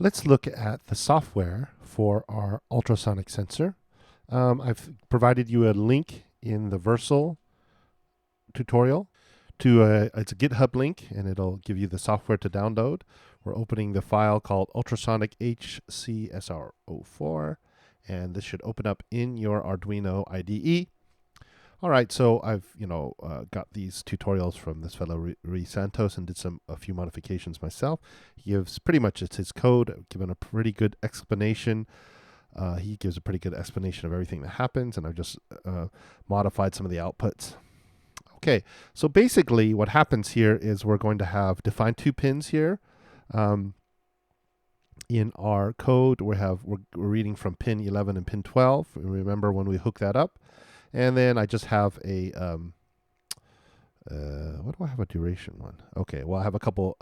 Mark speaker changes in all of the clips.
Speaker 1: let's look at the software for our ultrasonic sensor. I've provided you a link in the Versal tutorial it's a GitHub link, and it'll give you the software to download. We're opening the file called Ultrasonic HCSR04, and this should open up in your Arduino IDE. All right, so I've got these tutorials from this fellow Rui Santos and did a few modifications myself. He gives pretty much it's his code. I've given a pretty good explanation. He gives a pretty good explanation of everything that happens, and I've just modified some of the outputs. Okay, so basically what happens here is we're going to have defined 2 pins here. In our code, we're reading from pin 11 and pin 12. Remember when we hook that up. And then I just have a, what do I have a duration one? Okay, well I have a couple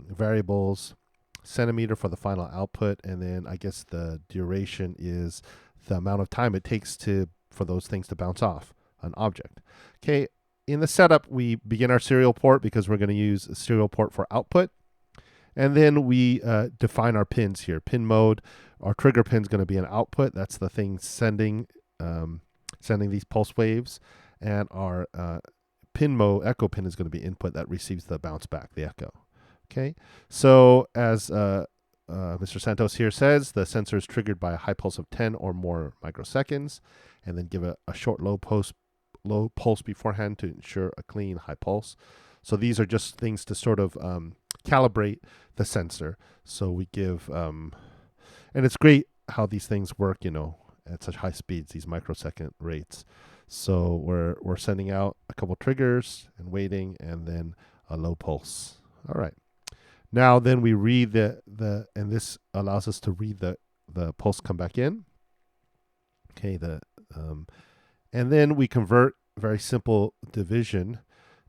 Speaker 1: variables, centimeter for the final output, and then I guess the duration is the amount of time it takes for those things to bounce off an object. Okay, in the setup, we begin our serial port because we're going to use a serial port for output. And then we define our pins here. Pin mode, our trigger pin is going to be an output. That's the thing sending these pulse waves. And our pin mode, echo pin, is going to be input that receives the bounce back, the echo. Okay, so as Mr. Santos here says, the sensor is triggered by a high pulse of 10 or more microseconds, and then give a short low pulse beforehand to ensure a clean high pulse. So these are just things to sort of calibrate the sensor. So we give, and it's great how these things work, at such high speeds, these microsecond rates. So we're sending out a couple triggers and waiting, and then a low pulse. All right. Now then we read and this allows us to read the pulse come back in. Okay, and then we convert very simple division,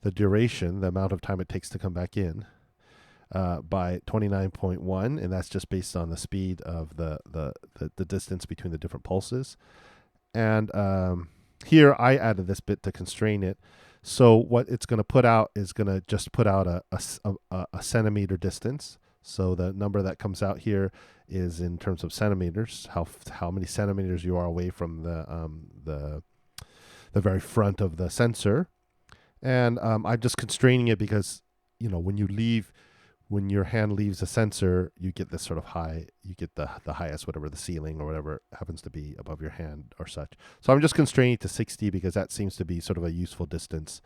Speaker 1: the duration, the amount of time it takes to come back in, by 29.1, and that's just based on the speed of the distance between the different pulses. And here I added this bit to constrain it. So what it's going to put out is going to just put out a centimeter distance. So the number that comes out here is in terms of centimeters, how many centimeters you are away from the very front of the sensor. And I'm just constraining it because when your hand leaves the sensor, you get this sort of high, you get the highest, whatever the ceiling or whatever happens to be above your hand or such. So I'm just constraining it to 60 because that seems to be sort of a useful distance.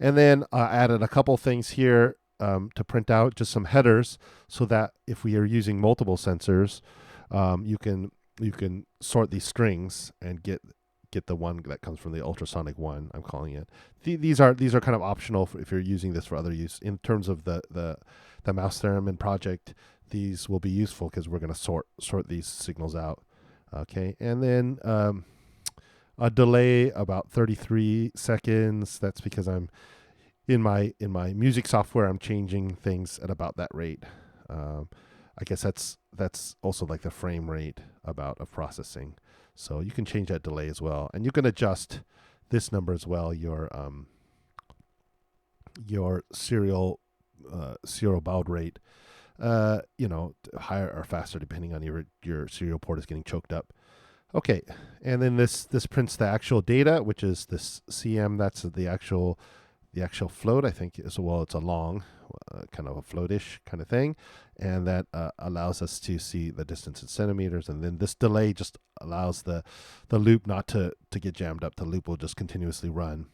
Speaker 1: And then I added a couple things here to print out just some headers so that if we are using multiple sensors, you can sort these strings and get the one that comes from the ultrasonic one, I'm calling it. These are kind of optional if you're using this for other use. In terms of the mouse theremin project, these will be useful because we're going to sort these signals out. Okay, and then a delay about 33 seconds. That's because I'm in my music software, I'm changing things at about that rate. I guess that's also like the frame rate of processing. So you can change that delay as well, and you can adjust this number as well. Your serial baud rate, higher or faster depending on your serial port is getting choked up. Okay, and then this prints the actual data, which is this CM. That's the actual float. I think it's a long, kind of a floatish kind of thing, and that allows us to see the distance in centimeters. And then this delay just allows the loop not to get jammed up. The loop will just continuously run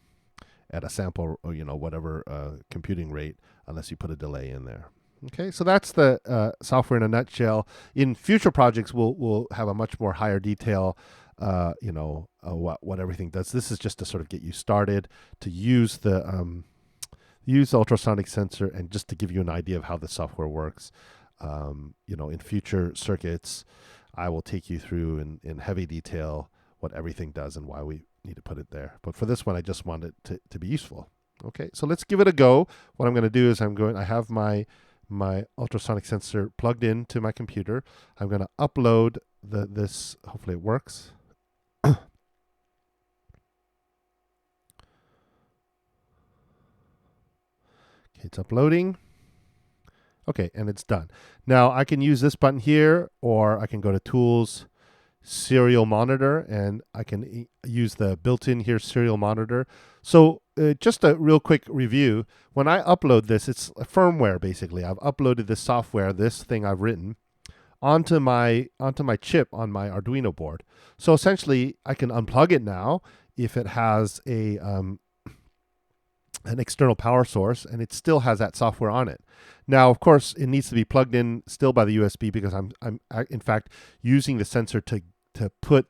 Speaker 1: at a sample, or whatever computing rate, unless you put a delay in there. Okay, so that's the software in a nutshell. In future projects, we'll have a much more higher detail. What everything does. This is just to sort of get you started to use the ultrasonic sensor, and just to give you an idea of how the software works. In future circuits, I will take you through in heavy detail what everything does and why we need to put it there. But for this one, I just want it to be useful. Okay, so let's give it a go. What I'm going to do is I have my ultrasonic sensor plugged into my computer. I'm going to upload this. Hopefully it works. It's uploading, Okay, and it's done. Now I can use this button here, or I can go to Tools, Serial Monitor, and I can use the built-in here Serial Monitor. So just a real quick review. When I upload this, it's a firmware basically. I've uploaded this software, this thing I've written, onto my chip on my Arduino board. So essentially, I can unplug it now if it has a an external power source, and it still has that software on it. Now, of course, it needs to be plugged in still by the USB because I'm in fact using the sensor to put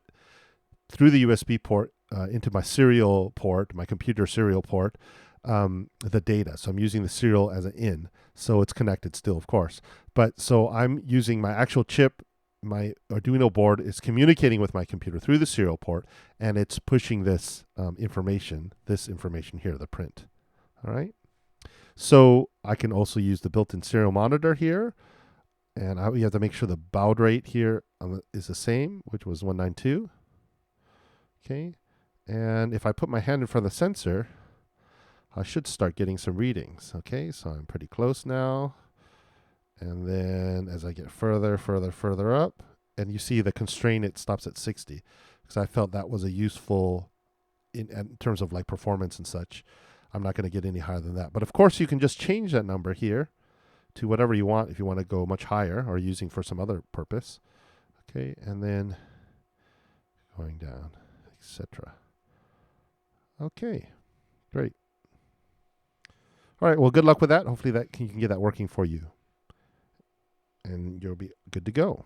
Speaker 1: through the USB port into my serial port, my computer serial port, the data. So I'm using the serial as an in, so it's connected still, of course. But so I'm using my actual chip. My Arduino board is communicating with my computer through the serial port, and it's pushing this information here, the print. All right. So I can also use the built-in serial monitor here, and we have to make sure the baud rate here is the same, which was 192. Okay. And if I put my hand in front of the sensor, I should start getting some readings. Okay, so I'm pretty close now. And then as I get further up, and you see the constraint, it stops at 60, because I felt that was a useful, in terms of like performance and such. I'm not going to get any higher than that. But of course, you can just change that number here to whatever you want if you want to go much higher or using for some other purpose. Okay, and then going down, etc. Okay, great. All right, well, good luck with that. Hopefully you can get that working for you, and you'll be good to go.